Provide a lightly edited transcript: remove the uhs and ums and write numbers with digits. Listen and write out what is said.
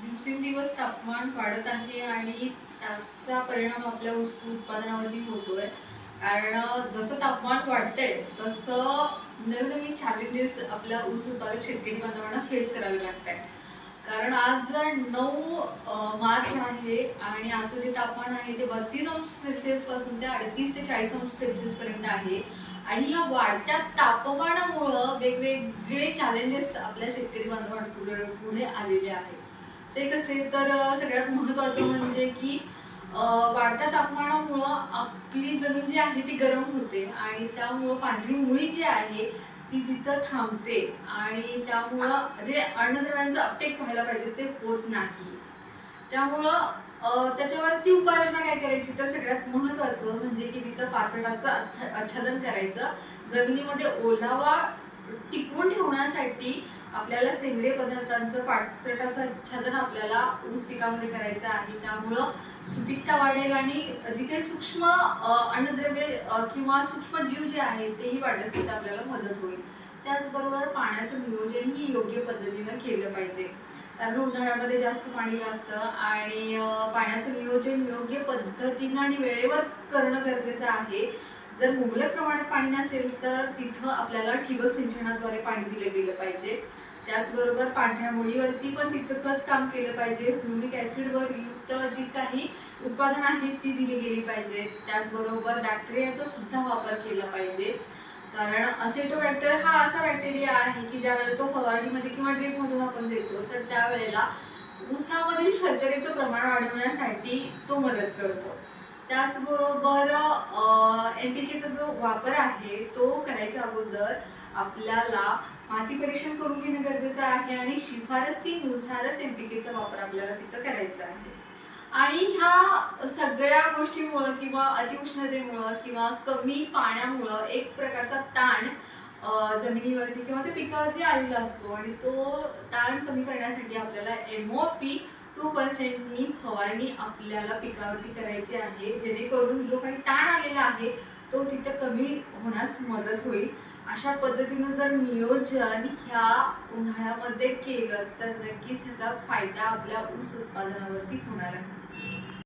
दिवसेंदिवस तापमान वाढत आहे आणि त्याचा परिणाम आपल्या ऊस उत्पादनावरती होतोय. कारण जसं तापमान वाढतंय तसं नवीन चॅलेंजेस आपल्या ऊस उत्पादक शेतकरी बांधवांना फेस करावे लागत आहेत. कारण आज 9 मार्च आहे आणि आजचं जे तापमान आहे ते 32° पासून ते 38 ते 40° पर्यंत आहे. आणि ह्या वाढत्या तापमानामुळं वेगवेगळे चॅलेंजेस आपल्या शेतकरी बांधवांपुढे आलेले आहेत. ते कसे तर सगळ्यात महत्त्वाचं म्हणजे की वाढत्या तापमानामुळं आपली जमीन जी आहे ती गरम होते आणि त्यामुळं पांढरी मुळी जी आहे ती तिथं थांबते आणि त्यामुळं जे अन्नद्रव्यांचं अपटेक व्हायला पाहिजे ते होत नाही. त्यामुळं त्याच्यावरती उपाययोजना काय करायची तर सगळ्यात महत्त्वाचं म्हणजे की तिथं पाचटाचं आच्छादन करायचं. जमिनीमध्ये ओलावा टिकवून ठेवण्यासाठी आपल्याला सेंद्रिय पदार्थांचं पाचटाचं आच्छादन आपल्याला ऊस पिकामध्ये करायचं आहे. त्यामुळं सुपीकता वाढेल आणि जिथे सूक्ष्म अन्नद्रव्ये किंवा सूक्ष्म जीव जे आहेत तेही वाढण्यास तिथे आपल्याला मदत होईल. त्याचबरोबर पाण्याचं नियोजनही योग्य पद्धतीनं केलं पाहिजे. कारण उन्हाळ्यामध्ये जास्त पाणी लागतं आणि पाण्याचं नियोजन योग्य पद्धतीनं आणि वेळेवर करणं गरजेचं आहे. जर मुबलक प्रमाणात पाणी नसेल तर तिथं आपल्याला ठिबक सिंचनाद्वारे पाणी दिलं गेलं पाहिजे. त्याचबरोबर पांढऱ्या मुळीवरती पण तितकंच काम केलं पाहिजे. ह्युमिक ॲसिडवर युक्त जी काही उत्पादन आहेत ती दिली गेली पाहिजेत. त्याचबरोबर बॅक्टेरियाचा सुद्धा वापर केला पाहिजे. कारण असेटोबॅक्टर हा असा बॅक्टेरिया आहे की ज्यावेळेला तो फवारणीमध्ये किंवा ड्रिपमधून आपण देतो तर त्यावेळेला ऊसामधील शर्करेचं प्रमाण वाढवण्यासाठी तो मदत करतो. त्याचबरोबर NPKचा जो वापर आहे तो करायच्या अगोदर आपल्याला माती परीक्षण करून घेणं गरजेचं आहे आणि शिफारसीनुसारच NPKचा वापर आपल्याला तिथं करायचा आहे. आणि ह्या सगळ्या गोष्टींमुळं किंवा अतिउष्णतेमुळं किंवा कमी पाण्यामुळं एक प्रकारचा ताण जमिनीवरती किंवा त्या पिकावरती आलेला असतो आणि तो ताण कमी करण्यासाठी आपल्याला MOP 2% फवारणी आपल्याला पिकावरती करायची आहे. जेणेकरून जो काही ताण आलेला आहे तो तिथं कमी होण्यास मदत होईल. अशा पद्धतीनं जर नियोजन ह्या उन्हाळ्यामध्ये केलं तर नक्कीच ह्याचा फायदा आपल्या ऊस उत्पादनावरती होणार आहे.